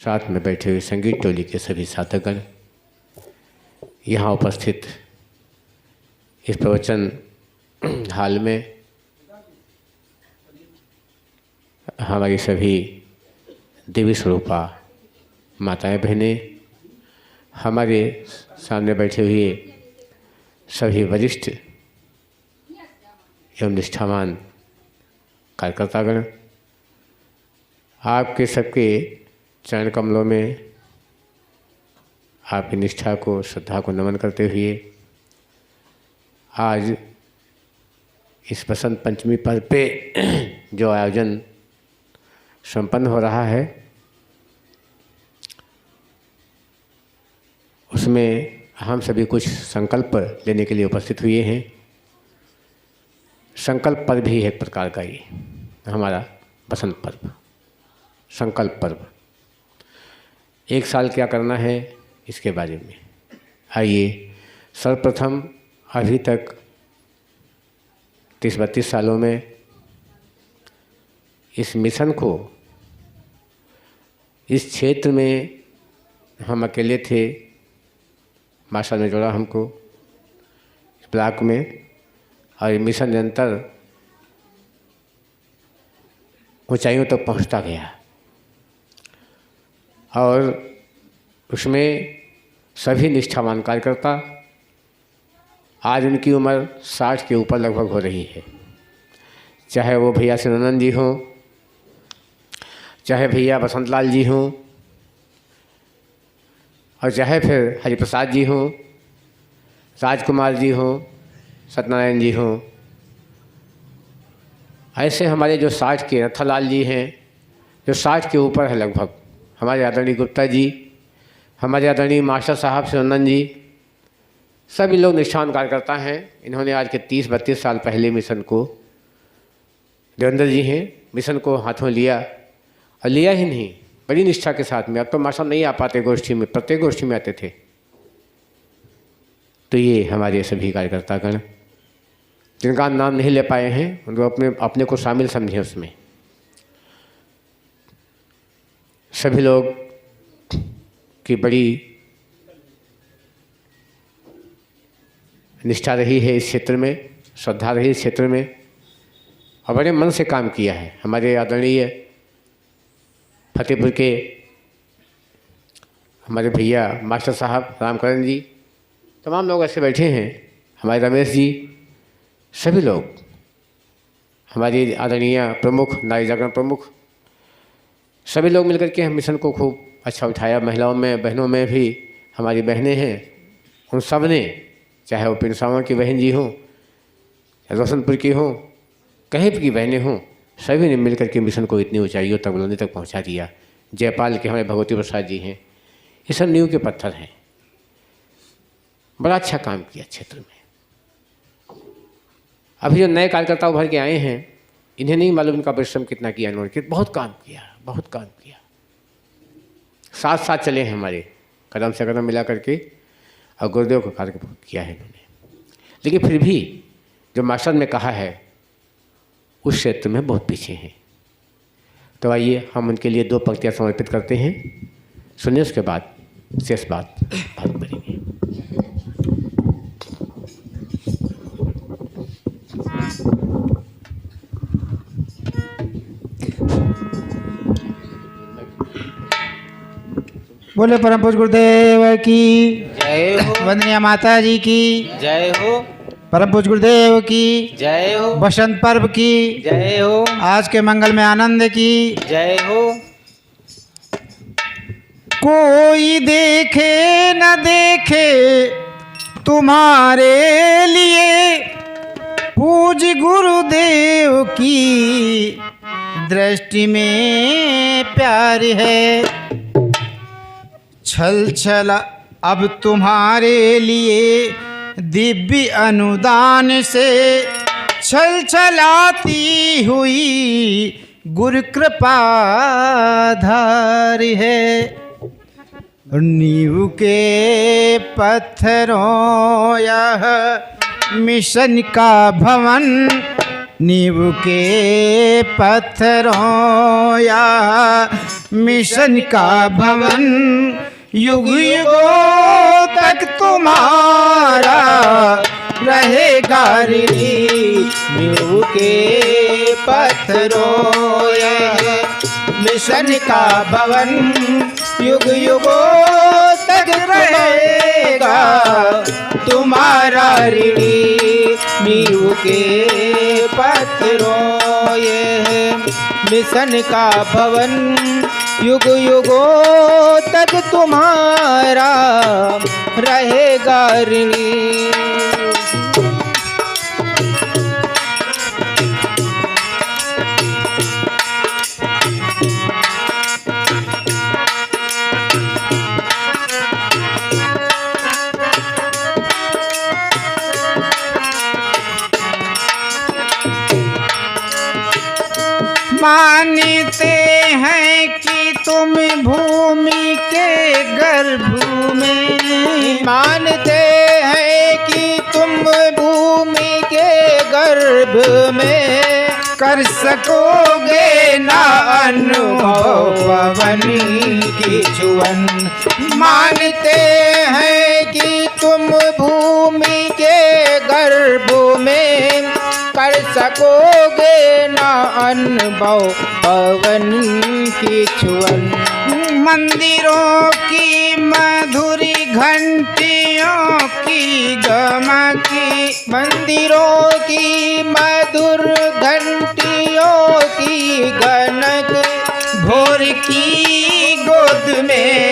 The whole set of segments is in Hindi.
साथ में बैठे हुए संगीत टोली के सभी साथीगण, यहाँ उपस्थित इस प्रवचन हाल में हमारी सभी देवी स्वरूपा माताएं बहनें, हमारे सामने बैठे हुए सभी वरिष्ठ एवं निष्ठावान कार्यकर्तागण, आपके सबके चरण कमलों में आपकी निष्ठा को, श्रद्धा को नमन करते हुए आज इस बसंत पंचमी पर्व पे जो आयोजन संपन्न हो रहा है, उसमें हम सभी कुछ संकल्प लेने के लिए उपस्थित हुए हैं। संकल्प पर्व भी एक प्रकार का ही हमारा बसंत पर्व, संकल्प पर्व। एक साल क्या करना है इसके बारे में आइए सर्वप्रथम अभी तक 30-32 सालों में इस मिशन को, इस क्षेत्र में हम अकेले थे, मास्टर ने जोड़ा हमको इस ब्लॉक में, और मिशन निरंतर ऊंचाइयों तक पहुंचता गया और उसमें सभी निष्ठावान कार्यकर्ता, आज उनकी उम्र 60 के ऊपर लगभग हो रही है। चाहे वो भैया सिनानंद जी हों, चाहे भैया बसंतलाल जी हों, और चाहे फिर हरिप्रसाद जी हों, राजकुमार जी हों, सत्यनारायण जी हों, ऐसे हमारे जो 60 के रथलाल जी हैं जो 60 के ऊपर है लगभग, हमारे आदरणीय गुप्ता जी, हमारे आदरणीय मास्टर साहब सिनानंद जी, सभी लोग निष्ठावान कार्यकर्ता हैं। इन्होंने आज के 30-32 साल पहले मिशन को, देवेंद्र जी हैं, मिशन को हाथों लिया, और लिया ही नहीं, बड़ी निष्ठा के साथ में। अब तो मास्टर नहीं आ पाते गोष्ठी में, प्रत्येक गोष्ठी में आते थे। तो ये हमारे सभी कार्यकर्तागण जिनका नाम नहीं ले पाए हैं, उनको अपने को शामिल समझें उसमें। सभी लोग की बड़ी निष्ठा रही है इस क्षेत्र में, श्रद्धा रही इस क्षेत्र में, और बड़े मन से काम किया है। हमारे आदरणीय फतेहपुर के हमारे भैया मास्टर साहब रामकरण जी, तमाम लोग ऐसे बैठे हैं, हमारे रमेश जी, सभी लोग, हमारी आदरणीय प्रमुख, नारी जागरण प्रमुख, सभी लोग मिलकर के हम मिशन को खूब अच्छा उठाया। महिलाओं में, बहनों में भी हमारी बहनें हैं, उन सब ने, चाहे वो पिंसावा की बहन जी हों, रोशनपुर की हों, कहीं की बहनें हों, सभी ने मिलकर के मिशन को इतनी ऊंचाइयों तक, बुलंदी तक पहुंचा दिया। जयपाल के हमारे भगवती प्रसाद जी हैं, ये सब नींव के पत्थर हैं। बड़ा अच्छा काम किया क्षेत्र में। अभी जो नए कार्यकर्ता उभर के आए हैं, इन्हें नहीं मालूम इनका परिश्रम कितना किया इन्होंने, बहुत काम किया, बहुत काम किया। साथ साथ चले हैं हमारे, कदम से कदम मिला करके, और गुरुदेव को कार्य किया है इन्होंने। लेकिन फिर भी जो मास्टर ने कहा है उस क्षेत्र में बहुत पीछे हैं। तो आइए हम उनके लिए 2 पंक्तियाँ समर्पित करते हैं, सुनिए, उसके बाद शेष बात बात करेंगे। बोले परम पूज्य गुरुदेव की जय हो। वंदनीय माता जी की जय हो। परम पूज्य गुरुदेव की जय हो। बसंत पर्व की जय हो। आज के मंगल में आनंद की जय हो। कोई देखे न देखे तुम्हारे लिए पूज्य गुरुदेव की दृष्टि में प्यार है। छल छल अब तुम्हारे लिए दिव्य अनुदान से छल छलाती हुई गुरु कृपा धार है। नींव के पत्थरों यह मिशन का भवन, नींव के पत्थरों यह मिशन का भवन युग युगों तक तुम्हारा रहेगा ऋणी। नींव के पत्थरों यह मिशन का भवन युग युगों तक रहेगा तुम्हारा ऋणी। नींव के पत्थरों यह मिशन का भवन युग युगों तक तुम्हारा रहेगा ऋणी। मानते हैं कि तुम भूमि के गर्भ में, मानते हैं कि तुम भूमि के गर्भ में कर सकोगे ना अनुभव पवन की छुअन। मानते हैं कि तुम भूमि के गर्भ में कर सकोगे ना अनुभव पवन की छुअन। मंदिरों की मधुरी घंटियों की गमकी, मंदिरों की मधुर घंटियों की गनक, भोर की गोद में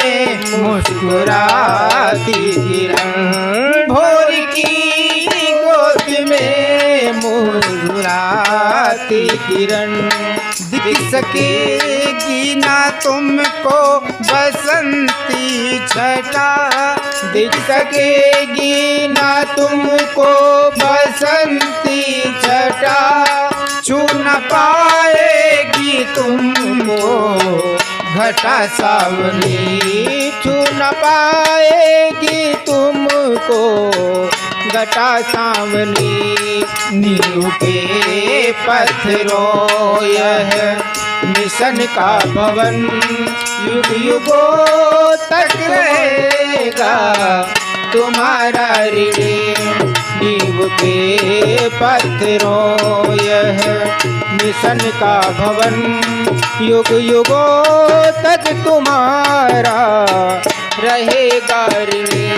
मुस्कुराती किरण, भोर की गोद में मुस्कुराती किरण। दिख सकेगी ना तुमको बसंती छटा, दिख सकेगी ना तुमको बसंती छटा, छू न पाएगी तुमको घटा सावनी, छू न पाएगी तुमको घटा सावनी। नींव के पत्थरों यह मिशन का भवन युग युगों तक रहेगा तुम्हारा ऋणी। नींव के पत्थरों यह मिशन का भवन युग युगों तक तुम्हारा रहेगा ऋणी।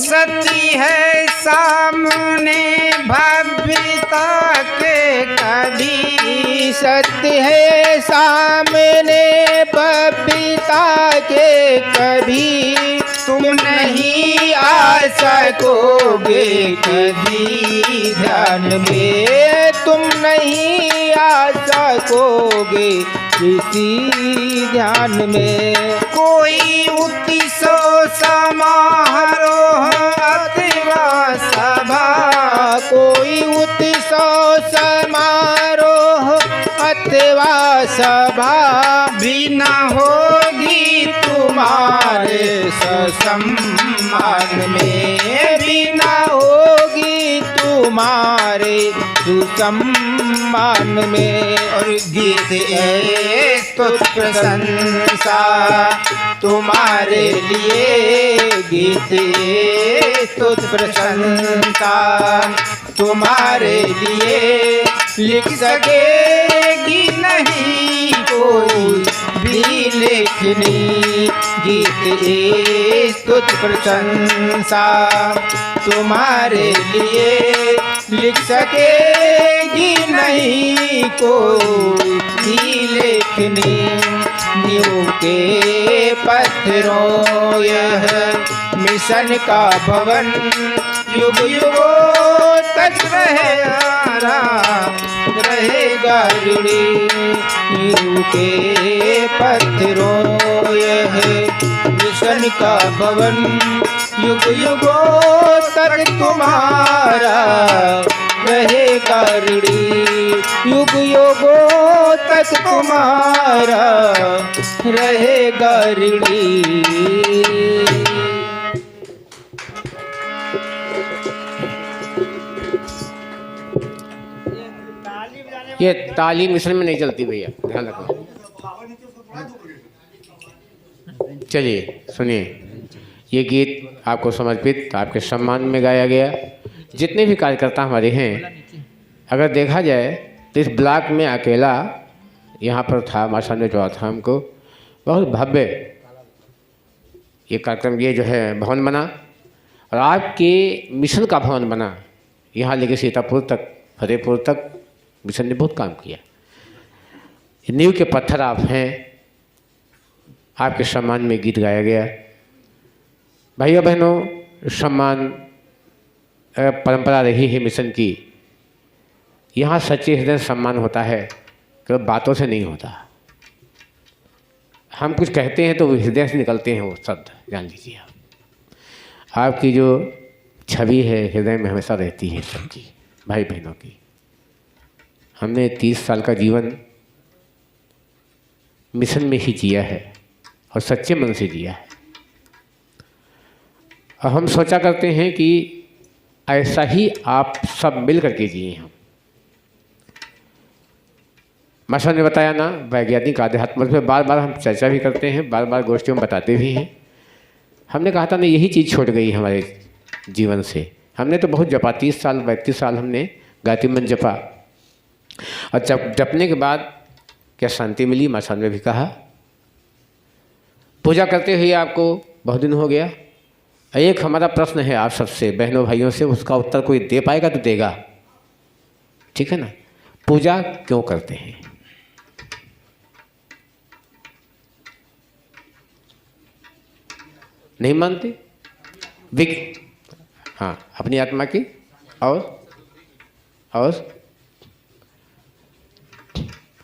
सती है सामने भव्यता के कभी, सत्य है सामने भव्यता के कभी, तुम नहीं आ सकोगे कभी ध्यान में, तुम नहीं आ सकोगे किसी ध्यान में। कोई उत्सव समारोह अथवा सभा, कोई उत्सव समारोह अथवा सभा भी न होगी तुम्हारे सम्मान में, भी न होगी तुम्हारे सुसम्मान में। और गीत स्तुति प्रशंसा तुम्हारे लिए, गीत स्तुति प्रशंसा तुम्हारे लिए लिख सकेगी नहीं कोई भी लेखनी। गीत स्तुति प्रशंसा तुम्हारे लिए लिख सकेगी नहीं कोई भी लेखनी। नींव के पत्थरों यह मिशन का भवन युग युगों तक रहेगा ऋणी। नींव के पत्थरों यह मिशन का भवन युग युगों तक तुम्हारा रहेगा ऋणी, युग युगों तक तुम्हारा रहेगा ऋणी। ये ताली मिस्र में नहीं चलती भैया, ध्यान रखो। चलिए सुनिए, ये गीत आपको समर्पित, आपके सम्मान में गाया गया। जितने भी कार्यकर्ता हमारे हैं, अगर देखा जाए तो इस ब्लॉक में अकेला यहाँ पर था, माशा ने जो था हमको बहुत भव्य ये कार्यक्रम, ये जो है भवन बना और आपके मिशन का भवन बना। यहाँ लेके सीतापुर तक, फतेहपुर तक मिशन ने बहुत काम किया। नींव के पत्थर आप हैं, आपके सम्मान में गीत गाया गया। भाइयों बहनों, सम्मान परंपरा रही है मिशन की। यहाँ सच्चे हृदय सम्मान होता है, केवल बातों से नहीं होता। हम कुछ कहते हैं तो हृदय से निकलते हैं वो शब्द, जान लीजिए आप। आपकी जो छवि है हृदय में हमेशा रहती है सबकी, भाई बहनों की। हमने 30 साल का जीवन मिशन में ही जिया है और सच्चे मन से जिया है। और हम सोचा करते हैं कि ऐसा ही आप सब मिल करके जिए। हम माशा ने बताया ना, वैज्ञानिक आध्यात्म पे बार बार हम चर्चा भी करते हैं, बार बार गोष्ठियों में बताते भी हैं। हमने कहा था ना, यही चीज़ छूट गई हमारे जीवन से। हमने तो बहुत जपा, 30 साल 32 साल हमने गायत्री मंत्र जपा, और जब जपने के बाद क्या शांति मिली, माशा ने भी कहा। पूजा करते हुए आपको बहुत दिन हो गया। एक हमारा प्रश्न है आप सबसे, बहनों भाइयों से, उसका उत्तर कोई दे पाएगा तो देगा, ठीक है ना। पूजा क्यों करते हैं? नहीं मानते? हाँ, अपनी आत्मा की और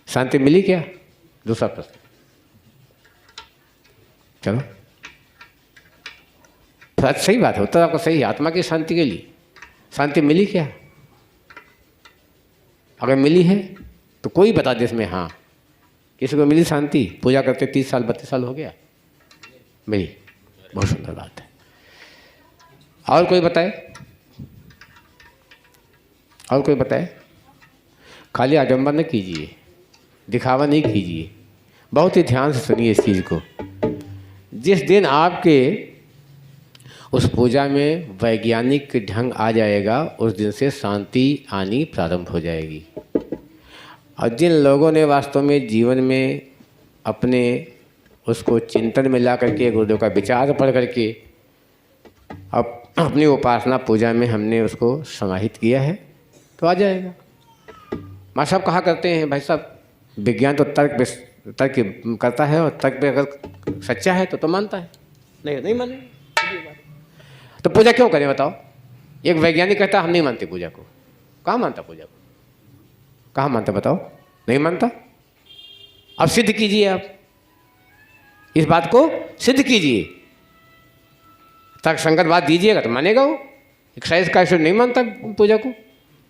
शांति मिली क्या? दूसरा प्रश्न। चलो, सही बात है, उत्तर आपका सही है। आत्मा की शांति के लिए शांति मिली क्या? अगर मिली है तो कोई बता दे इसमें। हाँ, किसी को मिली शांति? पूजा करते 30 साल 32 साल हो गया, मिली, बहुत सुंदर बात है। और कोई बताए? और कोई बताए? खाली आडंबर न कीजिए, दिखावा नहीं कीजिए, बहुत ही ध्यान से सुनिए इस चीज़ को। जिस दिन आपके उस पूजा में वैज्ञानिक ढंग आ जाएगा, उस दिन से शांति आनी प्रारंभ हो जाएगी। और जिन लोगों ने वास्तव में जीवन में अपने उसको चिंतन में ला करके, गुरुदेव का विचार पढ़ करके अब अपनी उपासना पूजा में हमने उसको समाहित किया है, तो आ जाएगा। माँ साहब कहा करते हैं, भाई साहब विज्ञान तो तर्क करता है, और तर्क पे अगर सच्चा है तो मानता है, नहीं माने तो पूजा क्यों करें बताओ? एक वैज्ञानिक कहता हम नहीं मानते पूजा को। कहाँ मानता पूजा को? कहाँ मानता बताओ? नहीं मानता। अब सिद्ध कीजिए, आप इस बात को सिद्ध कीजिए, तर्क संगत बात दीजिएगा तो मानेगा वो। एक साइंस का नहीं मानता पूजा को,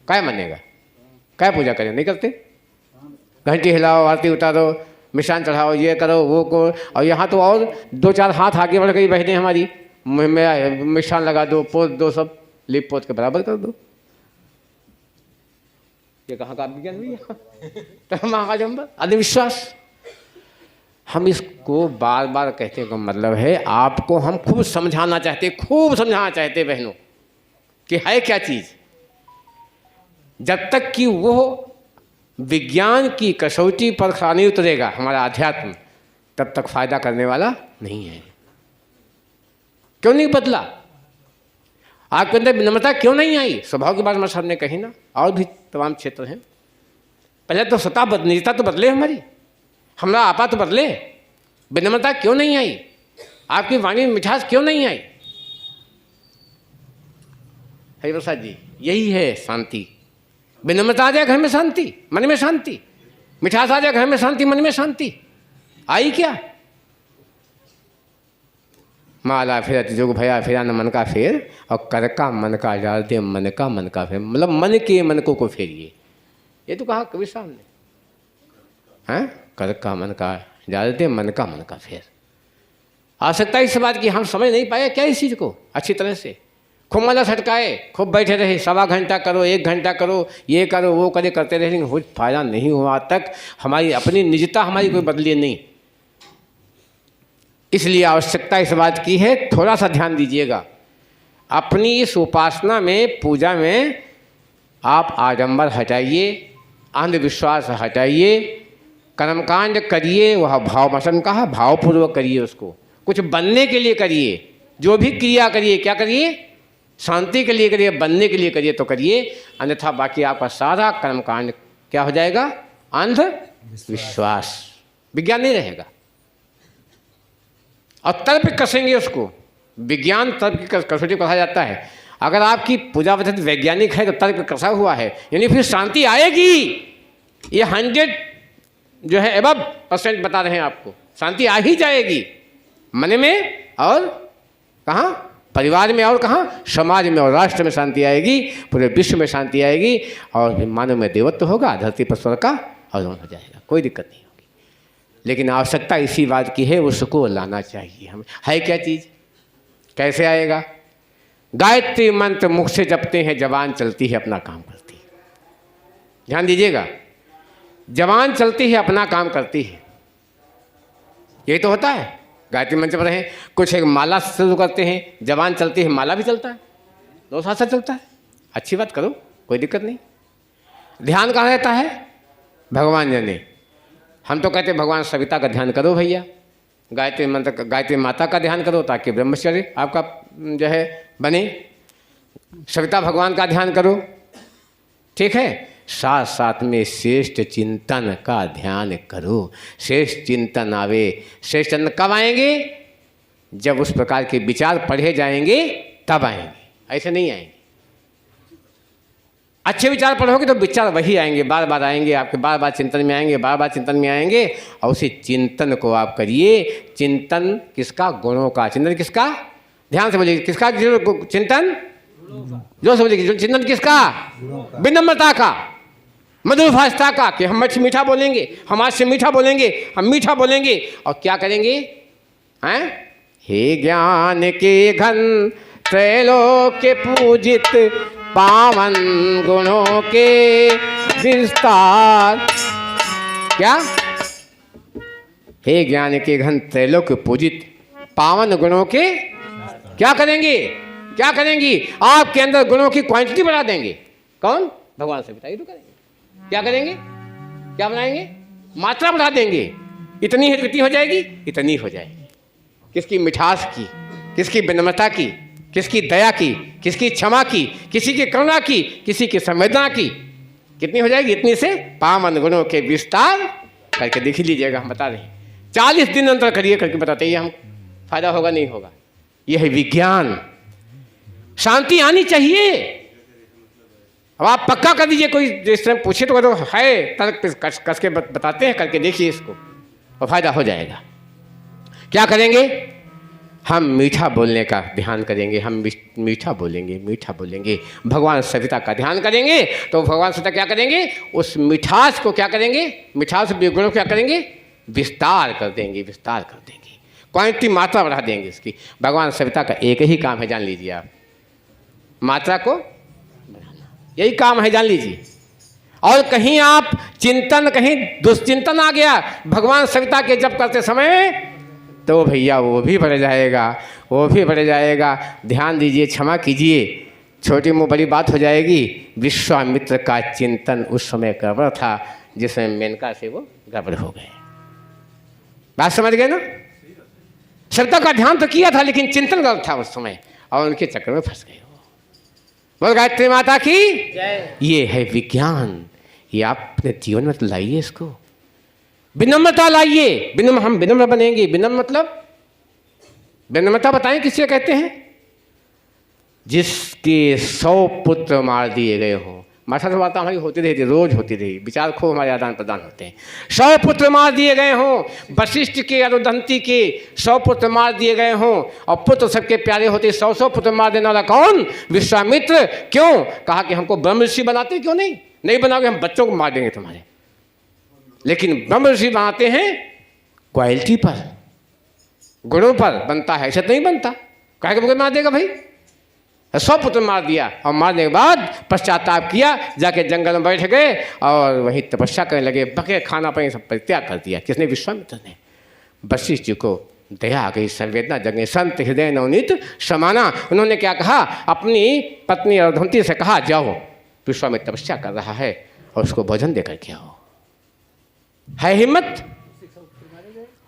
क्या मानेगा? क्या पूजा करें? नहीं करते। घंटी हिलाओ, आरती उतारो, मिष्ठान चढ़ाओ, ये करो वो करो, और यहाँ तो और 2-4 हाथ आगे बढ़ गई बहनें हमारी, मिष्ठान लगा दो, पोत दो, सब लिप पोत के बराबर कर दो। ये कहाँ का विज्ञान भैया? तो महाजम्बर अंधविश्वास। हम इसको बार बार कहते का मतलब है, आपको हम खूब समझाना चाहते बहनों कि है क्या चीज़। जब तक कि वो विज्ञान की कसौटी पर खरा नहीं उतरेगा हमारा अध्यात्म, तब तक फायदा करने वाला नहीं है। क्यों नहीं बदला? आपके अंदर विनम्रता क्यों नहीं आई? स्वभाव की बात हमारे सामने कही ना, और भी तमाम क्षेत्र हैं। पहले तो सत्ता निजता तो बदले, हमारा आपा तो बदले। विनम्रता क्यों नहीं आई? आपकी वाणी में मिठास क्यों नहीं आई? हरिप्रसाद जी, यही है शांति। विनम्रता आ जाए घर में शांति, मन में शांति। मिठास आ जाए घर में शांति, मन में शांति। आई क्या? माला फेरत जोग भया फेरा न मन का फेर, और कर का मन का डाल दे मन का मन का फेर, मतलब मन के मन को फेरिए। ये तो कहा कबीर साहब ने, हैं कर का मन का डाल दे मन का फेर। आवश्यकता इस बात की हम समझ नहीं पाए क्या इस चीज़ को अच्छी तरह से। खूब माला छटकाए, खूब बैठे रहे, 1.25 घंटा करो, 1 घंटा करो, ये करो वो करे, करते रहे, लेकिन कुछ फायदा नहीं हुआ तक हमारी अपनी निजता हमारी कोई बदली नहीं। इसलिए आवश्यकता इस बात की है, थोड़ा सा ध्यान दीजिएगा अपनी इस उपासना में, पूजा में आप आडंबर हटाइए, अंधविश्वास हटाइए, कर्मकांड करिए, वह भाव वचन कहा भावपूर्वक करिए, उसको कुछ बनने के लिए करिए। जो भी क्रिया करिए क्या करिए, शांति के लिए करिए, बनने के लिए करिए तो करिए, अन्यथा बाकी आपका सारा कर्मकांड क्या हो जाएगा, अंधविश्वास, विज्ञान नहीं रहेगा। और तर्क कसेंगे उसको, विज्ञान तर्क की कसौटी कहा जाता है। अगर आपकी पूजा पद्धति वैज्ञानिक है तो तर्क कसा हुआ है, यानी फिर शांति आएगी। ये 100 जो है एबव % बता रहे हैं आपको, शांति आ ही जाएगी मन में, और कहाँ, परिवार में, और कहाँ, समाज में और राष्ट्र में शांति आएगी, पूरे विश्व में शांति आएगी, और मानव में देवत्व होगा, धरती पर स्वर्ग का आगमन हो जाएगा, कोई दिक्कत नहीं होगी। लेकिन आवश्यकता इसी बात की है, उसको लाना चाहिए हमें। है क्या चीज़, कैसे आएगा? गायत्री मंत्र मुख से जपते हैं, जबान चलती है अपना काम करती है। ध्यान दीजिएगा, जबान चलती है अपना काम करती है, यही तो होता है। गायत्री मंत्र पर हैं, कुछ एक माला शुरू करते हैं, जबान चलती है, माला भी चलता है, दो साथ साथ चलता है। अच्छी बात करो, कोई दिक्कत नहीं। ध्यान कहाँ रहता है, भगवान जाने। हम तो कहते हैं भगवान सविता का ध्यान करो भैया, गायत्री मंत्र, गायत्री माता का ध्यान करो ताकि ब्रह्मचर्य आपका जो है बने, सविता भगवान का ध्यान करो, ठीक है। साथ साथ में श्रेष्ठ चिंतन का ध्यान करो। श्रेष्ठ चिंतन आवे, श्रेष्ठ चिंतन कब आएंगे, जब उस प्रकार के विचार पढ़े जाएंगे तब आएंगे, ऐसे नहीं आएंगे। अच्छे विचार पढ़ोगे तो विचार वही आएंगे, बार बार आएंगे आपके, बार बार चिंतन में आएंगे, बार बार चिंतन में आएंगे। और उसी चिंतन को आप करिए। चिंतन किसका, गुणों का। चिंतन किसका, ध्यान से बोलिए, किसका चिंतन, जो से बोलिए, चिंतन किसका, विनम्रता का, मधुरभाषा का, कि हम अच्छे मीठा बोलेंगे, हम आज से मीठा बोलेंगे, हम मीठा बोलेंगे। और क्या करेंगे, हैं, हे ज्ञान के घन त्रैलोक्य पूजित, पावन गुणों के विस्तार। क्या, हे ज्ञान के घन त्रैलोक्य पूजित, पावन गुणों के क्या करेंगे, क्या करेंगी, आपके अंदर गुणों की क्वांटिटी बढ़ा देंगे। कौन, भगवान से बताइए तो करेंगे। क्या करेंगे, क्या बनाएंगे, मात्रा बढ़ा देंगे। इतनी है कितनी हो जाएगी, इतनी हो जाएगी। किसकी मिठास की, किसकी विनम्रता की, किसकी दया की, किसकी क्षमा की, किसी की करुणा की, किसी की संवेदना की, कितनी हो जाएगी, इतनी से पावन गुणों के विस्तार करके देख लीजिएगा। हम बता रहे हैं 40 दिन अंतर करिए, करके बताते हैं हम, फायदा होगा नहीं होगा। यह है विज्ञान। शांति आनी चाहिए। अब आप पक्का कर दीजिए, कोई जिस तरह पूछे तो है, तर्क कस के बताते हैं, करके देखिए इसको, और फायदा हो जाएगा। क्या करेंगे, हम मीठा बोलने का ध्यान करेंगे, हम मीठा बोलेंगे, मीठा बोलेंगे, भगवान सविता का ध्यान करेंगे। तो भगवान सविता क्या करेंगे, उस मिठास को क्या करेंगे, मिठास गुणों क्या करेंगे, विस्तार कर देंगे, विस्तार कर देंगे, क्वांटिटी मात्रा बढ़ा देंगे इसकी। भगवान सविता का एक ही काम है, जान लीजिए आप, मात्रा को बढ़ाना, यही काम है, जान लीजिए। और कहीं आप चिंतन, कहीं दुश्चिंतन आ गया भगवान सविता के जप करते समय, तो भैया वो भी बढ़ जाएगा, वो भी बढ़ जाएगा। ध्यान दीजिए, क्षमा कीजिए, छोटी मुँह बड़ी बात हो जाएगी। विश्वामित्र का चिंतन उस समय गड़बड़ था, जिसमें मेनका से वो गड़बड़ हो गए। बात समझ गए ना? सविता का ध्यान तो किया था, लेकिन चिंतन गलत था उस समय, और उनके चक्कर में फंस गए। बोल गायत्री माता की ये है विज्ञान। ये आप अपने जीवन में लाइए, इसको विनम्रता लाइए। हम विनम्र बनेंगे। विनम्र मतलब, विनम्रता बताएं किसे कहते हैं, जिसके 100 पुत्र मार दिए गए हों, माता से वार्ता हमारी होती रहती, रोज होती रही, विचार खूब हमारे आदान प्रदान होते हैं। 100 पुत्र मार दिए गए हों, वशिष्ठ के अरुधंती के 100 पुत्र मार दिए गए हों, और पुत्र सबके प्यारे होते, 100 पुत्र मार देने वाला कौन? विश्वामित्र। क्यों? कहा कि हमको ब्रह्म ऋषि बनाते, क्यों नहीं बनाओगे, हम बच्चों को मार देंगे तुम्हारे। लेकिन ब्रह्म ऋषि बनाते हैं क्वालिटी पर, गुणों पर बनता है, ऐसे तो नहीं बनता। कहे कि मार देगा भाई, 100 पुत्र मार दिया, और मारने के बाद पश्चाताप किया, जाके जंगल में बैठ गए और वहीं तपस्या करने लगे, बके खाना पानी सब परित्याग कर दिया। किसने? विश्वामित्र ने। वशिष्ठ जी को दया आ गई, संवेदना जगे, संत हृदय नवनीत समाना। उन्होंने क्या कहा? अपनी पत्नी अरुधंती से कहा, जाओ विश्वामित्र तपस्या कर रहा है और उसको भोजन देकर के आओ। है हिम्मत?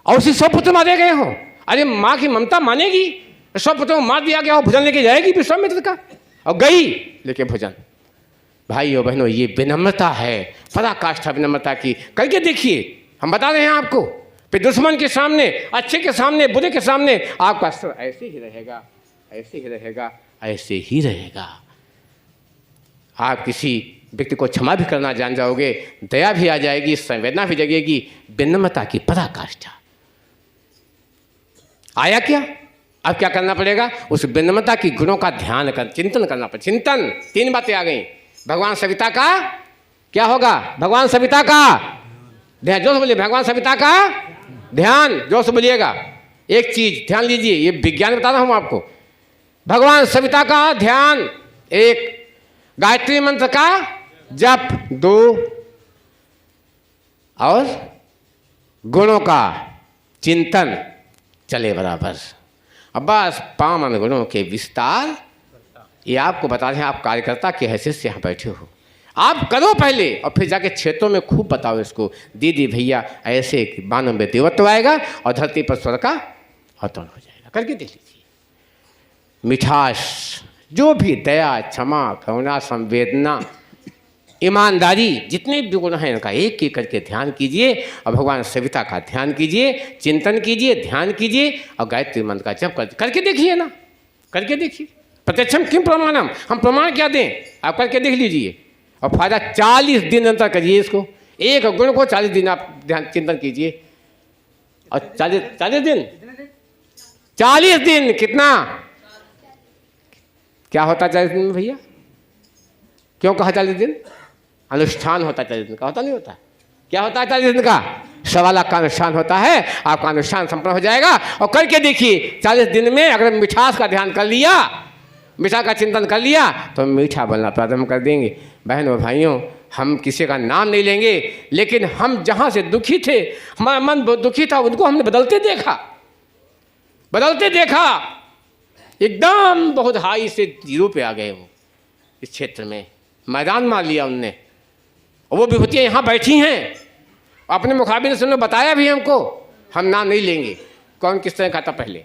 और उसी 100 पुत्र मारे गए हो। अरे माँ की ममता मानेगी? 100 पुत्रों को मार दिया गया हो, भोजन लेके जाएगी विश्वामित्र का? और गई लेके भोजन। भाइयों बहनों, ये विनम्रता है, पराकाष्ठा विनम्रता की। करके देखिए, हम बता रहे हैं आपको। फिर दुश्मन के सामने, अच्छे के सामने, बुरे के सामने आपका असर ऐसे ही रहेगा, ऐसे ही रहेगा, ऐसे ही रहेगा। आप किसी व्यक्ति को क्षमा भी करना जान जाओगे, दया भी आ जाएगी, संवेदना भी जगेगी, विनम्रता की पराकाष्ठा। आया क्या? अब क्या करना पड़ेगा? उस विनम्रता की गुणों का ध्यान कर, चिंतन करना पड़ेगा। चिंतन, 3 बातें आ गई। भगवान सविता का क्या होगा? भगवान सविता का ध्यान, जोर से बोलिए, भगवान सविता का ध्यान, जोर से बोलिएगा। एक चीज ध्यान लीजिए, ये विज्ञान बता रहा हूं आपको। भगवान सविता का ध्यान 1, गायत्री मंत्र का जप 2, और गुणों का चिंतन चले बराबर। अब बस पावन गुणों के विस्तार, ये आपको बता रहे हैं। आप कार्यकर्ता की हैसियत से यहाँ बैठे हो, आप करो पहले, और फिर जाके क्षेत्रों में खूब बताओ इसको, दीदी भैया ऐसे मानव में देवत्व आएगा और धरती पर स्वर्ग का अवतरण हो जाएगा। करके देख लीजिए। मिठास, जो भी दया, क्षमा, करुणा, संवेदना, ईमानदारी, जितने भी गुण हैं इनका एक एक करके ध्यान कीजिए, और भगवान सविता का ध्यान कीजिए, चिंतन कीजिए, ध्यान कीजिए, और गायत्री मंत्र का जप करके देखिए ना, करके देखिए। प्रत्यक्षम किम प्रमाणम, हम प्रमाण क्या दें? आप करके देख लीजिए, और फायदा 40 दिन अंतर करिए इसको। एक गुण को 40 दिन आप ध्यान चिंतन कीजिए, और 40 दिन, 40 दिन कितना क्या होता 40 दिन में भैया? क्यों कहा 40 दिन? अनुष्ठान होता 40 दिन का, होता नहीं होता? क्या होता है 40 दिन का? 1.25 लाख का अनुष्ठान होता है। आपका अनुष्ठान संपन्न हो जाएगा, और करके देखिए 40 दिन में अगर मिठास का ध्यान कर लिया, मीठा का चिंतन कर लिया, तो मीठा बोलना प्रारंभ कर देंगे। बहनों भाइयों, हम किसी का नाम नहीं लेंगे, लेकिन हम जहाँ से दुखी थे, हमारा मन बहुत दुखी था, उनको हमने बदलते देखा, एकदम बहुत हाई से 0 पे आ गए। वो इस क्षेत्र में मैदान मार लिया उनने, और वो विभूतियाँ यहाँ बैठी हैं, अपने मुखाबिर से उन्होंने बताया भी हमको। हम नाम नहीं लेंगे कौन किस तरह का था पहले,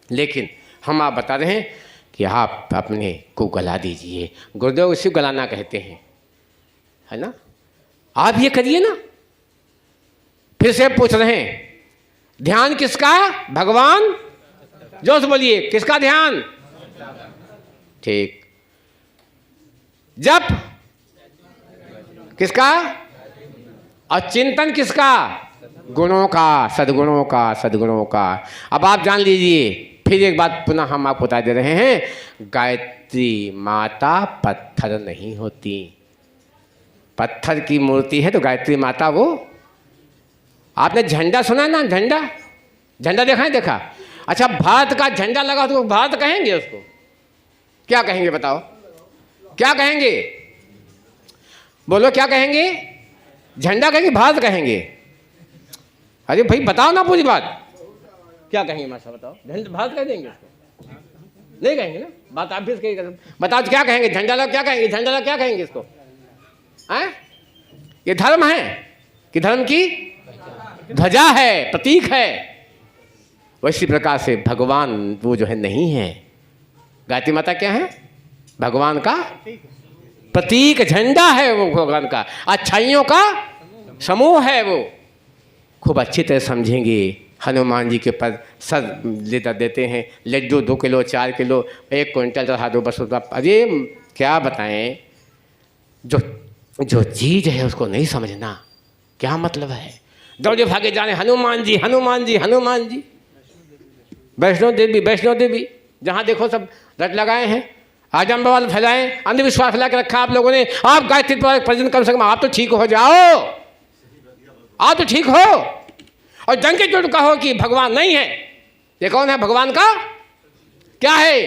लेकिन हम आप बता रहे हैं कि आप अपने को गला दीजिए। गुरुदेव इसी को गलाना कहते हैं, है ना? आप ये करिए ना। फिर से पूछ रहे हैं, ध्यान किसका? भगवान, जोर से बोलिए, किसका ध्यान? ठीक। जप किसका? और चिंतन किसका? गुणों का, सद्गुणों का। अब आप जान लीजिए, फिर एक बात पुनः हम आपको बता दे रहे हैं, गायत्री माता पत्थर नहीं होती। पत्थर की मूर्ति है तो गायत्री माता वो। आपने झंडा सुना है ना? झंडा देखा है? देखा? अच्छा, भारत का झंडा लगा तो भारत कहेंगे उसको? क्या कहेंगे बताओ? क्या कहेंगे? बोलो, क्या कहेंगे? झंडा कहेंगे, भारत कहेंगे? अरे भाई बताओ ना पूरी बात, क्या कहेंगे? माशा बताओ, भारत कह देंगे उसको? नहीं कहेंगे ना, बात आप भी कहेंगे। बताओ क्या कहेंगे? झंडा लगा क्या कहेंगे? झंडा लगा क्या कहेंगे इसको? ये धर्म है कि धर्म की ध्वजा है, प्रतीक है। वैसी प्रकार से भगवान वो जो है नहीं है। गायत्री माता क्या है? भगवान का प्रतीक, झंडा है वो, भगवान का अच्छाइयों का समूह है वो। खूब अच्छी तरह समझेंगे। हनुमान जी के पर सर लेकर देते हैं, लड्डू 2 किलो 4 किलो 1 क्विंटल चढ़ा दो बस। अरे क्या बताएं, जो जो चीज है उसको नहीं समझना क्या मतलब है। दौड़े भागे जाने हनुमान जी हनुमान जी हनुमान जी, वैष्णो देवी, जहाँ देखो सब रट लगाए हैं, आजम बवाल फैलाए, अंधविश्वास फैला के रखा आप लोगों ने। आप गायत्री प्रवचन कम से कम आप तो ठीक हो जाओ, आप तो ठीक हो। और जंग के चोट कहो कि भगवान नहीं है। ये कौन है भगवान का? क्या है?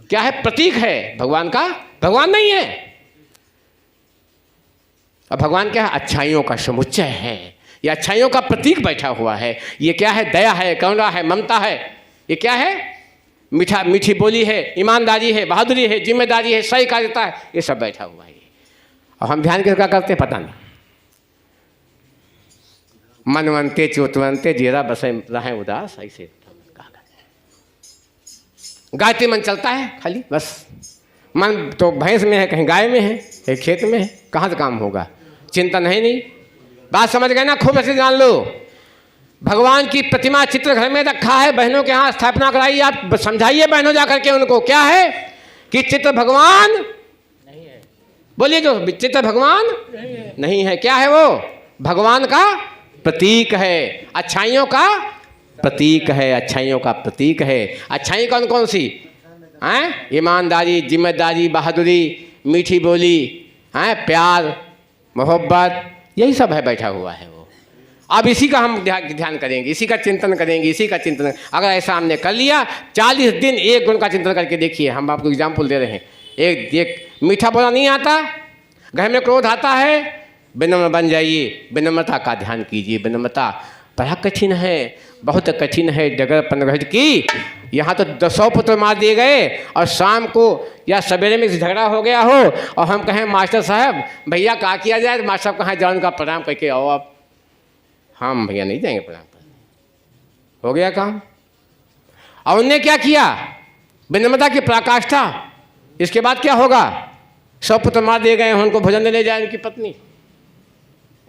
क्या है? प्रतीक है भगवान का, भगवान नहीं है। अब भगवान क्या है? अच्छाइयों का समुच्चय है, ये अच्छाइयों का प्रतीक बैठा हुआ है। ये क्या है? दया है, करुणा है, ममता है। ये क्या है? मीठी बोली है, ईमानदारी है, बहादुरी है, जिम्मेदारी है, सही कार्यता है, ये सब बैठा हुआ है। और हम ध्यान किसका करते हैं पता नहीं। मनवंते चोतवंते जेरा बसे रहे उदास, ऐसे गायत्री मन चलता है खाली बस। मन तो भैंस में है, कहीं गाय में है, कहीं खेत में है, कहाँ से काम होगा? चिंतन है नहीं। बात समझ गए ना? खूब ऐसे जान लो। भगवान की प्रतिमा चित्र घर में रखा है, बहनों के यहाँ स्थापना कराइए। आप समझाइए बहनों जा करके उनको क्या है कि चित्र भगवान नहीं है। बोलिए, जो चित्र भगवान नहीं है, क्या है वो? भगवान का प्रतीक है, अच्छाइयों का प्रतीक है, अच्छाइयों का प्रतीक है। अच्छाई कौन कौन सी हैं? ईमानदारी, जिम्मेदारी, बहादुरी, मीठी बोली, हैं, प्यार, मोहब्बत, यही सब है बैठा हुआ है वो। अब इसी का हम ध्यान करेंगे, इसी का चिंतन करेंगे, इसी का चिंतन। अगर ऐसा हमने कर लिया, 40 दिन एक गुण का चिंतन करके देखिए। हम आपको एग्जाम्पल दे रहे हैं। एक मीठा बोला नहीं आता, घर में क्रोध आता है, विनम्र बन जाइए, विनम्रता का ध्यान कीजिए। विनम्रता बड़ा कठिन है, बहुत कठिन है। डगर पनघट की यहाँ तो 100 पुत्र मार दिए गए, और शाम को या सवेरे में झगड़ा हो गया हो और हम कहें मास्टर साहब भैया क्या किया जाए, तो मास्टर साहब कहाँ जाओ, उनका प्रणाम करके आओ आप। हम भैया नहीं जाएंगे प्रणाम करने, हो गया काम। और उनने क्या किया? विनम्रता की पराकाष्ठा। इसके बाद क्या होगा? 100 पुत्र मार दिए गए, उनको भोजन देने जाए उनकी पत्नी।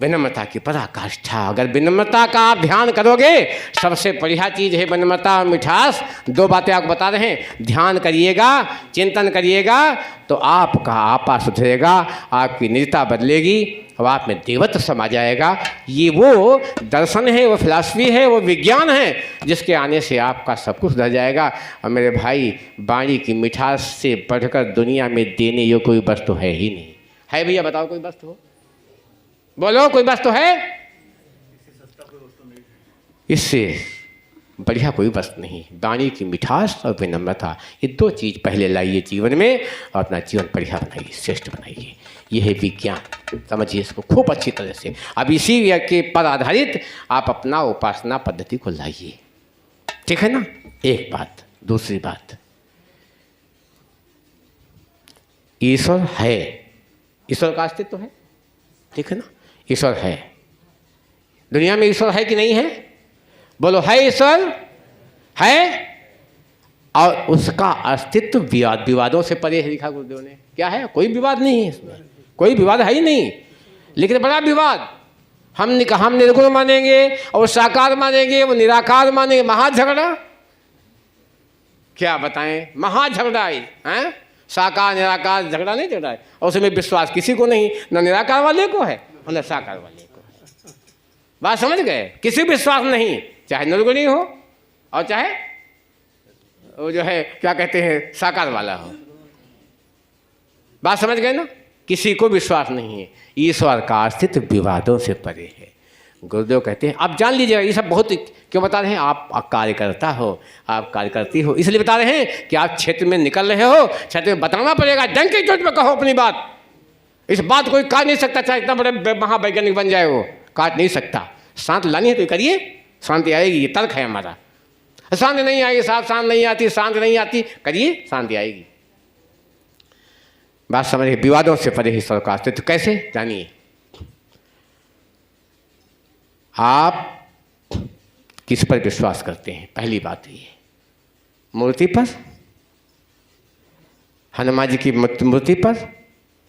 विनम्रता की पराकाष्ठा। अगर विनम्रता का आप ध्यान करोगे, सबसे बढ़िया चीज़ है विनम्रता और मिठास। 2 बातें आपको बता रहे हैं। ध्यान करिएगा, चिंतन करिएगा, तो आपका आपा सुधरेगा, आपकी निजता बदलेगी और आप में देवत्व समा जाएगा। ये वो दर्शन है, वो फिलॉसफी है, वो विज्ञान है, जिसके आने से आपका सब कुछ सुधर जाएगा। और मेरे भाई, वाणी की मिठास से बढ़कर दुनिया में देने योग्य कोई वस्तु है ही नहीं। है भैया? बताओ कोई वस्तु हो, बोलो कोई वस्तु है? इससे बढ़िया कोई वस्तु नहीं। वाणी की मिठास और विनम्रता, ये 2 चीज़ पहले लाइए जीवन में और अपना जीवन बढ़िया बनाइए, श्रेष्ठ बनाइए। ये है विज्ञान, समझिए इसको खूब अच्छी तरह से। अब इसी के पर आधारित आप अपना उपासना पद्धति को लाइए, ठीक है ना? एक बात। दूसरी बात, ईश्वर है, ईश्वर का अस्तित्व है, ठीक है ना? ईश्वर है। दुनिया में ईश्वर है कि नहीं है? बोलो, है ईश्वर? है। और उसका अस्तित्व विवादों से परे है, लिखा गुरुदेव ने। क्या है? कोई विवाद नहीं है इसमें, कोई विवाद है ही नहीं। लेकिन बड़ा विवाद, हम निर्गुण मानेंगे और साकार मानेंगे, वो निराकार मानेंगे। महाझगड़ा, क्या बताएं, महाझगड़ा है। साकार निराकार झगड़ा नहीं झगड़ा है, और उसमें विश्वास किसी को नहीं, न निराकार वाले को है और न साकार वाले को है। बात समझ गए? किसी विश्वास नहीं, चाहे निर्गुणी हो और चाहे वो जो है क्या कहते हैं साकार वाला हो। बात समझ गए ना? किसी को विश्वास नहीं है। ईश्वर का अस्तित्व विवादों से परे है। गुरुदेव कहते हैं, आप जान लीजिएगा। ये सब बहुत क्यों बता रहे हैं? आप कार्यकर्ता हो, आप कार्यकर्ती हो, इसलिए बता रहे हैं कि आप क्षेत्र में निकल रहे हो, क्षेत्र में बताना पड़ेगा। डंक की चोट में कहो अपनी बात। इस बात कोई काट नहीं सकता, चाहे इतना बड़े महावैज्ञानिक बन जाए, वो काट नहीं सकता। शांत लानी है तो करिए, शांति आएगी। ये तर्क है हमारा। शांति नहीं आई साहब, शांत नहीं आती, शांति नहीं आती, करिए, शांति आएगी। बात समझिए। विवादों से परे ईश्वर का अस्तित्व कैसे जानिए। आप किस पर विश्वास करते हैं? पहली बात ये, मूर्ति पर, हनुमान जी की मूर्ति पर,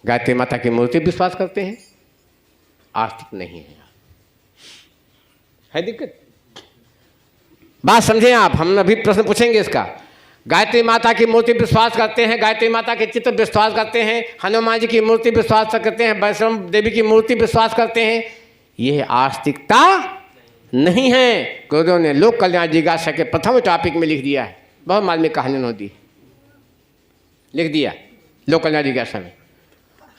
गायत्री माता की मूर्ति विश्वास करते हैं? आस्तिक नहीं है दिक्कत। बात समझें आप। हम अभी प्रश्न पूछेंगे इसका। गायत्री माता की मूर्ति विश्वास करते हैं, गायत्री माता के चित्र विश्वास करते हैं, हनुमान जी की मूर्ति विश्वास करते हैं, वैष्णव देवी की मूर्ति विश्वास करते हैं। यह आस्तिकता नहीं है। गुरुदेव ने लोक कल्याण जिज्ञासा के प्रथम टॉपिक में लिख दिया है, बहुत मार्मिक कहानी उन्होंने दी, लिख दिया लोक कल्याण जिज्ञासा में।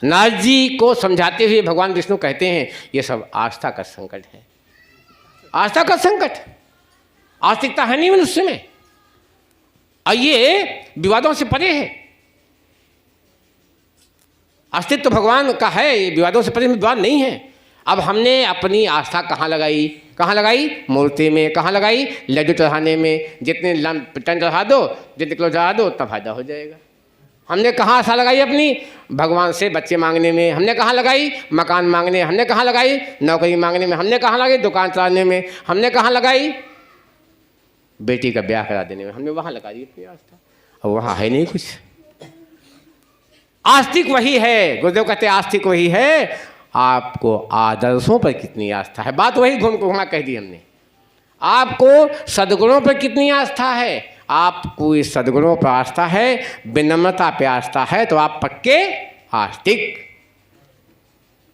नारद जी को समझाते हुए भगवान विष्णु कहते हैं ये सब आस्था का संकट है, आस्था का संकट, आस्तिकता है नहीं मनुष्य में, और ये विवादों से परे है। अस्तित्व भगवान का है, ये विवादों से परे विवाद नहीं है। अब हमने अपनी आस्था कहाँ लगाई, कहाँ लगाई? मूर्ति में। कहाँ लगाई? लड्डू चढ़ाने में। जितने टन चढ़ा दो, जितने किलो चढ़ा दो, उतना फायदा हो जाएगा। हमने कहाँ आस्था लगाई अपनी? भगवान से बच्चे मांगने में। हमने कहाँ लगाई? मकान मांगने। हमने कहाँ लगाई? नौकरी मांगने में। हमने कहाँ लगाई? दुकान चलाने में। हमने कहाँ लगाई? बेटी का ब्याह करा देने में। हमने वहाँ लगा दी अपनी आस्था, और वहाँ है नहीं कुछ। आस्तिक वही है, गुरुदेव कहते हैं आस्तिक वही है, आपको आदर्शों पर कितनी आस्था है। बात वही घुमा कह दी हमने। आपको सद्गुणों पर कितनी आस्था है? आपको इस सद्गुणों पर आस्था है, विनम्रता पे आस्था है, तो आप पक्के आस्तिक।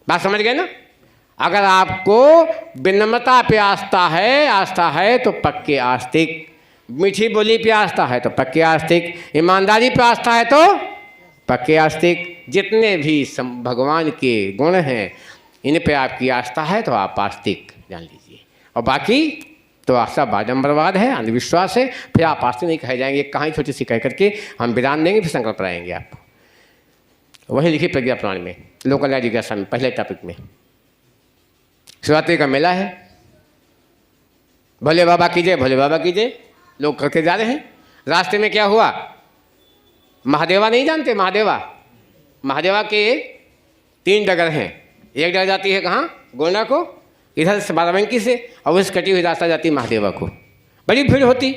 बात समझ गए ना? अगर आपको विनम्रता पे आस्था है तो पक्के आस्तिक। मीठी बोली पे आस्था है तो पक्के आस्तिक। ईमानदारी पे आस्था है तो पक्के आस्तिक। जितने भी भगवान के गुण हैं, इन पे आपकी आस्था है तो आप आस्तिक जान लीजिए। और बाकी तो आस्था बाडम्बरवाद है, अंधविश्वास है, फिर आप आस्तिक नहीं कहे जाएंगे। कहानी छोटी सी कह करके हम विराम देंगे, फिर संकल्प कराएंगे आपको। वही लिखी प्रज्ञा पुराण में, लोक कल्याण जिज्ञासा में, पहले टॉपिक में। शिवरात्रि का मेला है, भोले बाबा की जय, भोले बाबा की जय लोग करके जा रहे हैं। रास्ते में क्या हुआ? महादेवा नहीं जानते? महादेवा के 3 डगर हैं। एक डगर जाती है कहाँ? गोंडा को, इधर से बाराबंकी से, और उस कटी हुई रास्ता जाती है महादेवा को। बड़ी भीड़ होती।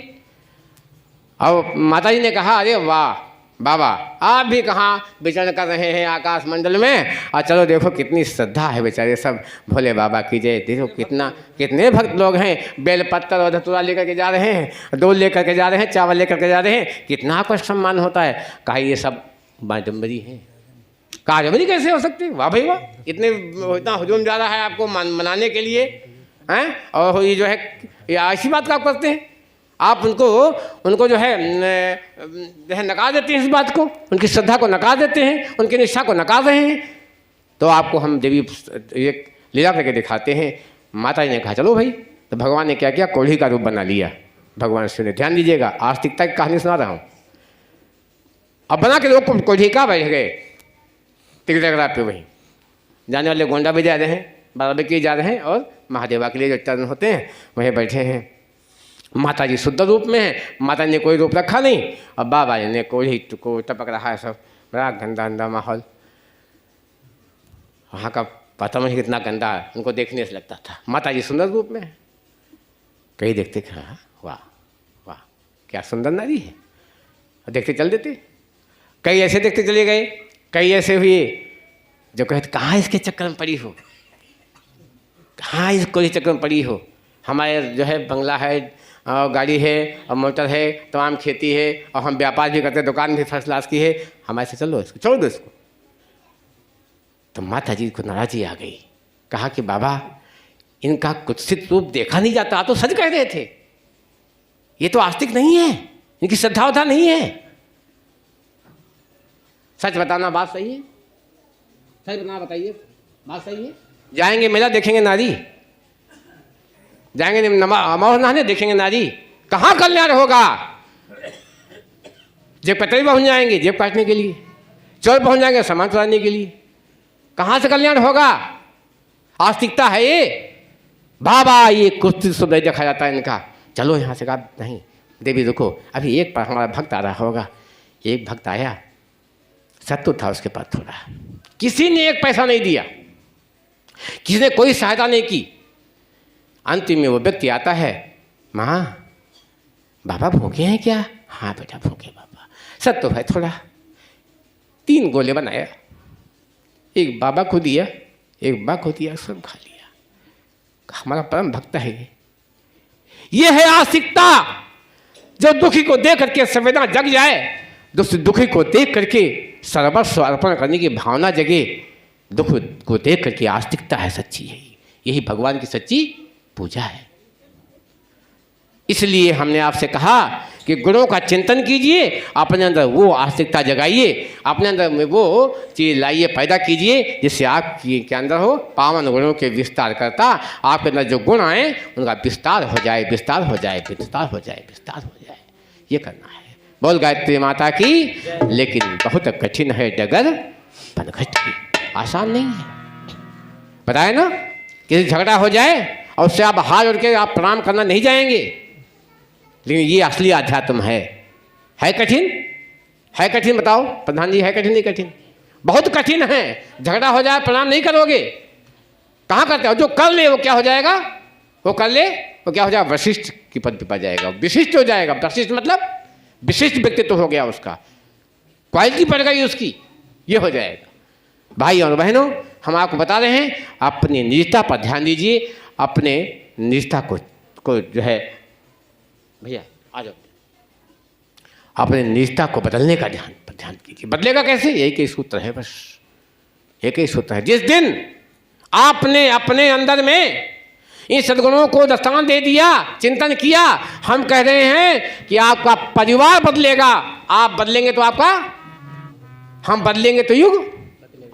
और माता जी ने कहा अरे वाह बाबा, आप भी कहाँ विचरण कर रहे हैं आकाश मंडल में, और चलो देखो कितनी श्रद्धा है बेचारे सब, भोले बाबा की जय। देखो कितने भक्त लोग हैं, बेलपत्तर और धतूरा लेकर के जा रहे हैं, डोल लेकर के जा रहे हैं, चावल लेकर के जा रहे हैं, कितना आपको सम्मान होता है। कहा ये सब बाडम्बरी है। कहा जबरी कैसे हो सकती? वाह भाई वाह, इतना हुजूम जा रहा है आपको मनाने के लिए हैं, और ये जो है ये ऐसी बात का आप करते हैं। आप उनको जो है नकार देते हैं, इस बात को, उनकी श्रद्धा को नकार देते हैं, उनकी निष्ठा को नकार रहे हैं। तो आपको हम देवी एक लीला करके दिखाते हैं। माता जी ने कहा चलो भाई, तो भगवान ने क्या किया? कोढ़ी का रूप बना लिया। भगवान से ध्यान दीजिएगा, आस्तिकता की कहानी सुना रहा हूँ। अब बना के लोग कोढ़ी का बैठ गए तिरगरा पे, वहीं जाने वाले गोंडा भी जा रहे हैं, बाराबंकी जा रहे हैं, और महादेवा के लिए जो चरण होते हैं वहीं बैठे हैं। माता जी शुद्ध रूप में है, माता ने कोई रूप रखा नहीं, और बाबा जी ने कोई को टपक रहा है। सब बड़ा गंदा गंदा माहौल, वहाँ का पता नहीं कितना गंदा है, उनको देखने से लगता था। माता जी सुंदर रूप में है। कई देखते हाँ वाह वाह क्या सुंदर नारी है, देखते चल देते। कई ऐसे देखते चले गए, कई ऐसे हुए जो कहते कहाँ इसके चक्कर में पड़ी हो, कहाँ इसको चक्कर में पड़ी हो। हमारे जो है बंगला है, और गाड़ी है, और मोटर है, तमाम खेती है, और हम व्यापार भी करते हैं, दुकान भी फर्स्ट क्लास की है, हमारे से चलो इसको छोड़ दो इसको। तो माता जी को नाराजी आ गई। कहा कि बाबा इनका कुत्सित रूप देखा नहीं जाता। तो सच कह रहे थे, ये तो आस्तिक नहीं है, इनकी श्रद्धा नहीं है। सच बताना बात सही है? सच बताना बताइए, बात सही है? जाएंगे मेला देखेंगे नारी, जाएंगे अमावस नहाने देखेंगे नारी, कहाँ कल्याण होगा? जेब कतरी पहुँच जाएंगे जेब काटने के लिए, चोर पहुँच जाएंगे सामान चुराने के लिए, कहाँ से कल्याण होगा? आस्तिकता है ये। बाबा ये कुछ शब्द देखा जाता है इनका, चलो यहाँ से। कहा नहीं देवी रुको, अभी एक पर हमारा भक्त आ रहा होगा। एक भक्त आया, सत्तू था उसके पास थोड़ा, किसी ने एक पैसा नहीं दिया, किसी ने कोई सहायता नहीं की। अंतिम में वो व्यक्ति आता है, माँ बाबा भूखे हैं क्या? हाँ बेटा भूखे बाबा। सत्तू भाई थोड़ा 3 गोले बनाया, एक बाबा को दिया, एक बा को दिया, सब खा लिया। हमारा परम भक्त है ये है आस्तिकता। जो दुखी को देख करके संवेदना जग जाए, दुखी को देख करके सर्वस्व अर्पण करने की भावना जगे, दुख को देख करके आस्तिकता है सच्ची है, यही भगवान की सच्ची पूजा है। इसलिए हमने आपसे कहा कि गुणों का चिंतन कीजिए, अपने अंदर वो आस्तिकता जगाइए, अपने अंदर में वो चीज़ लाइए, पैदा कीजिए, जिससे आपके के अंदर हो पावन गुणों के विस्तार करता, आपके अंदर जो गुण आए उनका विस्तार हो जाए, विस्तार हो जाए, विस्तार हो जाए, विस्तार हो जाए। ये करना है। बोल गायत्री माता की। लेकिन बहुत कठिन है डगर पनघट की, आसान नहीं है। बताए ना, किसी झगड़ा हो जाए और उससे आप हाथ जोड़ के आप प्रणाम करना नहीं जाएंगे, लेकिन ये असली अध्यात्म है कठिन, है कठिन। बताओ प्रधान जी, है कठिन नहीं कठिन? बहुत कठिन है। झगड़ा हो जाए प्रणाम नहीं करोगे, कहाँ करते हो? जो कर ले वो क्या हो जाएगा, वो कर ले वो क्या हो जाएगा, वशिष्ठ की पद पर जाएगा, विशिष्ट हो जाएगा। वशिष्ठ मतलब विशिष्ट व्यक्तित्व हो गया, उसका क्वालिटी बढ़ गई उसकी, ये हो जाएगा। भाई और बहनों, हम आपको बता रहे हैं अपनी निजता पर ध्यान दीजिए, अपने निजता को जो है, भैया आ जाओ, अपने निजता को बदलने का ध्यान कीजिए। बदलेगा कैसे? एक ही सूत्र है, बस एक ही सूत्र है। जिस दिन आपने अपने अंदर में इन सद्गुणों को दस्तान दे दिया, चिंतन किया, हम कह रहे हैं कि आपका परिवार बदलेगा। आप बदलेंगे तो आपका, हम बदलेंगे तो युग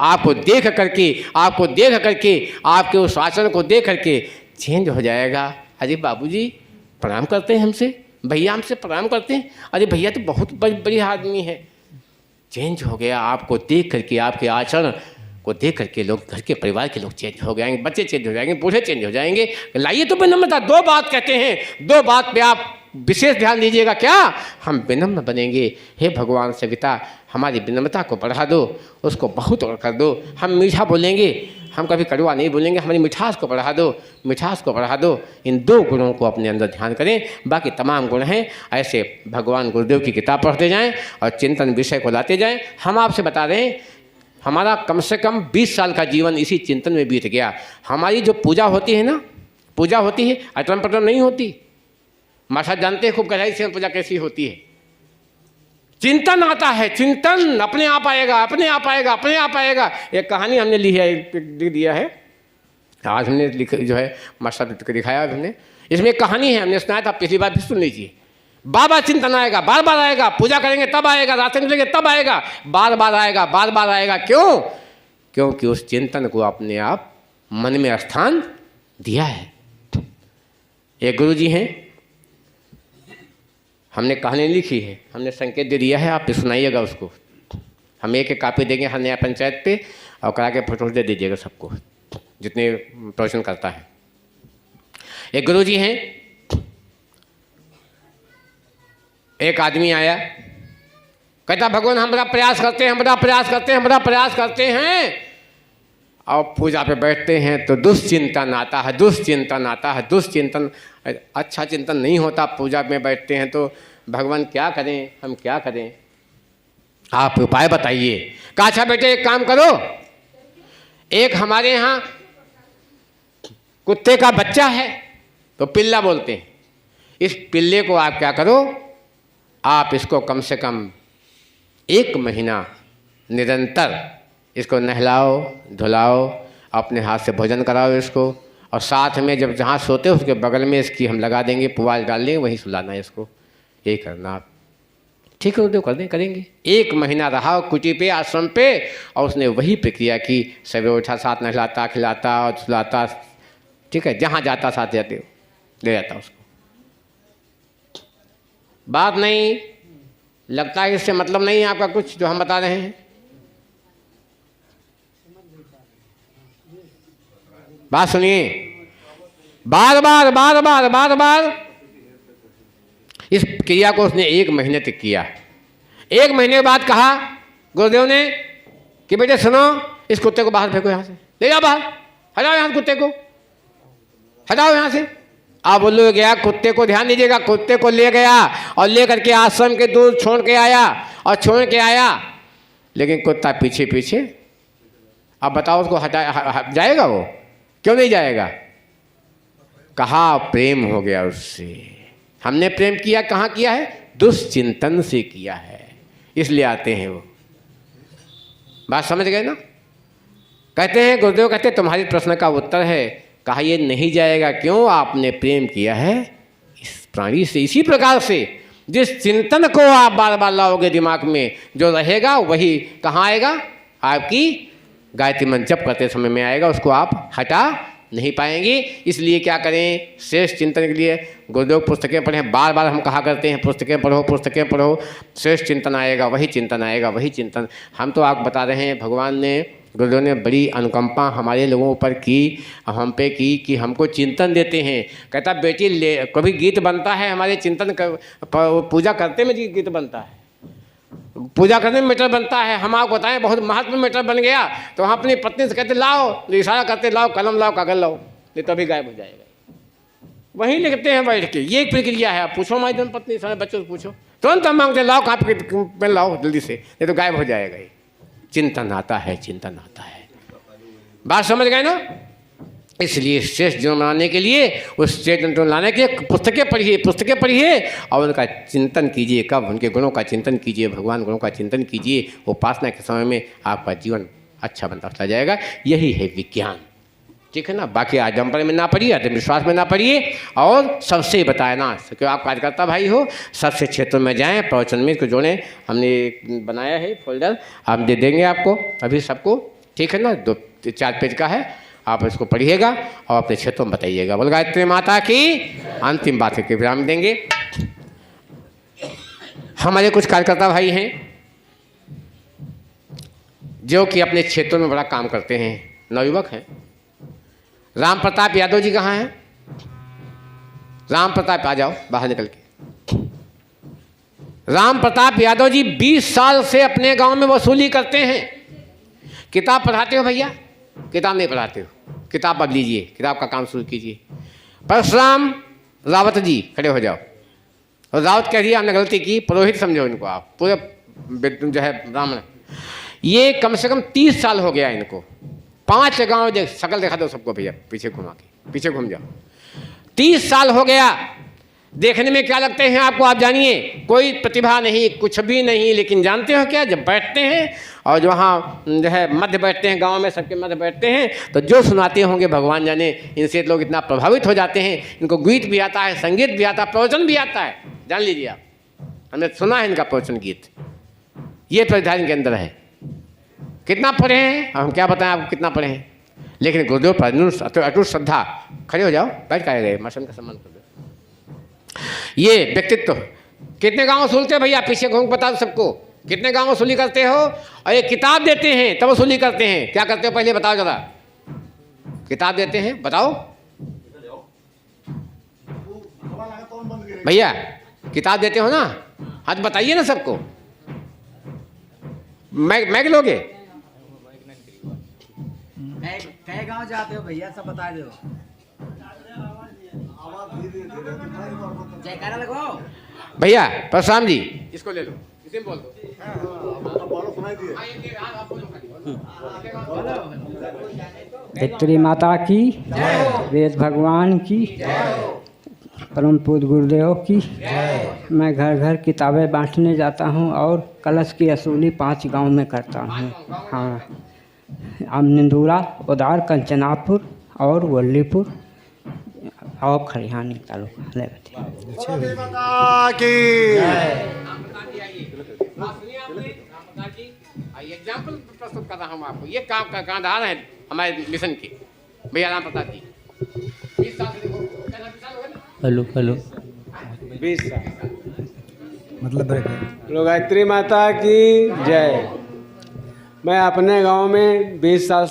आपको देख करके, आपके उस आचरण को देख करके चेंज हो जाएगा। अरे बाबूजी प्रणाम करते हैं हमसे, भैया हमसे प्रणाम करते हैं, अरे भैया तो बहुत बड़ी आदमी है। चेंज हो गया आपको देख करके, आपके आचरण को देख करके लोग, घर के परिवार के लोग चेंज हो जाएंगे, बच्चे चेंज हो जाएंगे, बूढ़े चेंज हो जाएंगे। लाइए तो विनम्रता, दो बात कहते हैं, दो बात पे आप विशेष ध्यान दीजिएगा। क्या? हम विनम्र बनेंगे। हे भगवान सविता, हमारी विनम्रता को बढ़ा दो, उसको बहुत और कर दो। हम मीठा बोलेंगे, हम कभी कड़वा नहीं बोलेंगे, हमारी मिठास को बढ़ा दो, मिठास को बढ़ा दो। इन दो गुणों को अपने अंदर ध्यान करें, बाकी तमाम गुण हैं। ऐसे भगवान गुरुदेव की किताब पढ़ते जाएं और चिंतन विषय को लाते जाएं। हम आपसे बता रहे हैं, हमारा कम से कम 20 साल का जीवन इसी चिंतन में बीत गया। हमारी जो पूजा होती है ना, पूजा होती है, अटम पटम नहीं होती। माशा जानते हैं खूब गहराई से पूजा कैसी होती है। चिंतन आता है, चिंतन अपने आप आएगा, अपने आप आएगा, अपने आप आएगा। एक कहानी हमने ली है, लिख दिया है आज हमने, जो है माशा दिखाया हमने। इसमें एक कहानी है, हमने सुनाया था, पिछली बार भी सुन लीजिए। बार बार चिंतन आएगा, बार बार आएगा, पूजा करेंगे तब आएगा, राशन करेंगे तब आएगा, बार बार आएगा, बार बार आएगा। क्यों? क्योंकि उस चिंतन को अपने आप मन में स्थान दिया है। एक गुरु जी हैं, हमने कहानी लिखी है, हमने संकेत दे दिया है, आप सुनाइएगा उसको। हम एक कापी देंगे हर नया पंचायत पे, और करा के फोटो दे दीजिएगा सबको, जितने प्रवचन करता है। एक गुरु जी हैं, एक आदमी आया, कहता भगवान हम बड़ा प्रयास करते हैं, हम बड़ा प्रयास करते हैं, हम बड़ा प्रयास करते हैं, और पूजा पे बैठते हैं तो दुष्चिंतन आता है, दुष्चिंतन आता है, दुष्चिंतन। अच्छा चिंतन नहीं होता, पूजा में बैठते हैं तो भगवान क्या करें, हम क्या करें, आप उपाय बताइए। कहा अच्छा बेटे एक काम करो, एक हमारे यहाँ कुत्ते का बच्चा है, तो पिल्ला बोलते हैं, इस पिल्ले को आप क्या करो, आप इसको कम से कम 1 महीना निरंतर इसको नहलाओ धुलाओ, अपने हाथ से भोजन कराओ इसको, और साथ में जब जहाँ सोते हो उसके बगल में इसकी हम लगा देंगे, पुआल डाल देंगे, वहीं सुलाना है इसको। यही करना आप। ठीक है, कर दें, करेंगे। 1 महीना रहा कुटी पे, आश्रम पे, और उसने वही प्रक्रिया की। सवेरे उठा, साथ नहलाता, खिलाता और सुलाता, ठीक है, जहाँ जाता साथ जाते ले जाता उसको। बात नहीं लगता है, इससे मतलब नहीं है आपका कुछ जो हम बता रहे हैं। बात सुनिए, बार बार बार बार बार बार इस क्रिया को उसने 1 महीने तक किया। 1 महीने के बाद कहा गुरुदेव ने कि बेटे सुनो, इस कुत्ते को बाहर फेंको, यहाँ से ले जाओ बाहर, हटाओ यहाँ कुत्ते को, हटाओ यहाँ से। आप बोलो गया, कुत्ते को ध्यान दीजिएगा, कुत्ते को ले गया और ले करके आश्रम के दूर छोड़ के आया, और छोड़ के आया, लेकिन कुत्ता पीछे पीछे। अब बताओ उसको हटा जाएगा वो? क्यों नहीं जाएगा? कहा प्रेम हो गया उससे, हमने प्रेम किया कहाँ किया है? दुष्चिंतन से किया है, इसलिए आते हैं वो। बात समझ गए ना? कहते हैं गुरुदेव कहते तुम्हारी प्रश्न का उत्तर है, कहा ये नहीं जाएगा। क्यों? आपने प्रेम किया है इस प्राणी से। इसी प्रकार से जिस चिंतन को आप बार बार लाओगे दिमाग में, जो रहेगा वही कहाँ आएगा? आपकी गायत्री मंत्र जप करते समय में आएगा, उसको आप हटा नहीं पाएंगे। इसलिए क्या करें? श्रेष्ठ चिंतन के लिए गुरुदेव पुस्तकें पढ़ें। बार बार हम कहा करते हैं पुस्तकें पढ़ो, पुस्तकें पढ़ो, श्रेष्ठ चिंतन आएगा, वही चिंतन आएगा, वही चिंतन। हम तो आपको बता रहे हैं, भगवान ने, गुरुदेव ने बड़ी अनुकंपा हमारे लोगों पर की, हम पे की कि हमको चिंतन देते हैं। कहता बेटी ले, कभी गीत बनता है हमारे चिंतन पूजा करते में गीत बनता है, पूजा करने में मीटर बनता है। हम आपको बताएं बहुत महत्व मीटर बन गया, तो हम अपनी पत्नी से कहते लाओ, इशारा करते लाओ कलम लाओ कागज लाओ, नहीं तो अभी गायब हो जाएगा। वहीं लिखते हैं बैठ के। ये एक प्रक्रिया है। आप पूछो हमारी पत्नी से, बच्चों से पूछो, तुरंत हम मांगते लाओ कापी पेन लाओ जल्दी से, नहीं तो गायब हो जाएगा। ये चिंतन आता है, चिंतन आता है। बात समझ गए ना? इसलिए श्रेष्ठ जीवन बनाने के लिए, उस श्रेष्ठ जीवन लाने के लिए पुस्तकें पढ़िए, पुस्तकें पढ़िए और उनका चिंतन कीजिए। कब? उनके गुणों का चिंतन कीजिए, भगवान गुणों का चिंतन कीजिए। उपासना के समय में आपका जीवन अच्छा बनता चला जाएगा। यही है विज्ञान, ठीक है ना? बाकी आडम्बर में ना पढ़िए, आत्मविश्वास में ना पढ़िए, और सबसे बताया ना, क्योंकि आप कार्यकर्ता भाई हो, सबसे क्षेत्रों में जाएँ, प्रवचन में इसको जोड़ें। हमने बनाया है फोल्डर, हम दे देंगे आपको अभी सबको, ठीक है ना? 2-4 पेज का है, आप इसको पढ़िएगा और अपने क्षेत्रों में बताइएगा। बोल गायत्री माता की। अंतिम बात के विराम देंगे। हमारे कुछ कार्यकर्ता भाई हैं जो कि अपने क्षेत्रों में बड़ा काम करते हैं, नवयुवक हैं। राम प्रताप यादव जी कहाँ हैं? राम प्रताप आ जाओ बाहर निकल के। राम प्रताप यादव जी 20 साल से अपने गांव में वसूली करते हैं। किताब पढ़ाते हो भैया? किताब नहीं पढ़ाते हो, किताब अब लीजिए, किताब का काम शुरू कीजिए। परशुराम रावत जी खड़े हो जाओ। और रावत कह दिया हमने गलती की, पुरोहित समझो इनको आप, पूरे जो है ब्राह्मण। ये कम से कम 30 साल हो गया इनको। 5 गांव देख, शकल दिखा दो सबको भैया, पीछे घुमा के, पीछे घूम जाओ। 30 साल हो गया। देखने में क्या लगते हैं आपको? आप जानिए, कोई प्रतिभा नहीं, कुछ भी नहीं, लेकिन जानते हो क्या? जब बैठते हैं और जो वहाँ जो है मध्य बैठते हैं, गांव में सबके मध्य बैठते हैं, तो जो सुनाते होंगे भगवान जाने, इनसे लोग इतना प्रभावित हो जाते हैं। इनको गीत भी आता है, संगीत भी आता है, प्रवचन भी आता है। जान लीजिए आप, हमने सुना है इनका प्रवचन गीत। ये परिधान इनके अंदर है। कितना पढ़े हैं हम क्या बताएं आपको, कितना पढ़े हैं, लेकिन गुरुदेव पर अटूट श्रद्धा। खड़े हो जाओ, बैठ कर गए, मौसम का सम्मान कर दो। ये व्यक्तित्व। कितने गांव वसूलते भैया? पीछे घूम बता दो सबको, कितने गांव वसूली करते हो? और ये किताब देते हैं तब वसूली करते हैं। क्या करते हो पहले बताओ जरा? किताब देते हैं, बताओ भैया, किताब देते हो ना? हाँ तो बताइए ना सबको। मैग लोगे? कई गांव जाते हो भैया, सब बता दो। जयकारा लगवाओ भैया। परशुराम जी इसको ले लो, इसे बोल दो। गायत्री माता की, वेद भगवान की, परम पूज्य गुरुदेव की। मैं घर घर किताबें बांटने जाता हूँ और कलश की वसूली 5 गांव में करता हूँ। हाँ, निंदूरा, उदार, कंचनापुर और वल्लीपुर और खरिहानी तालुका। एग्जाम्पल प्रस्तुत कर रहा हूँ आपको। ये काम का कांधार है हमारे मिशन की। भैया राम प्रताप जी 20 साल से हेलो हेलो 20 साल मतलब ब्रेक है। गायत्री माता की जय। मैं अपने गांव में 20 साल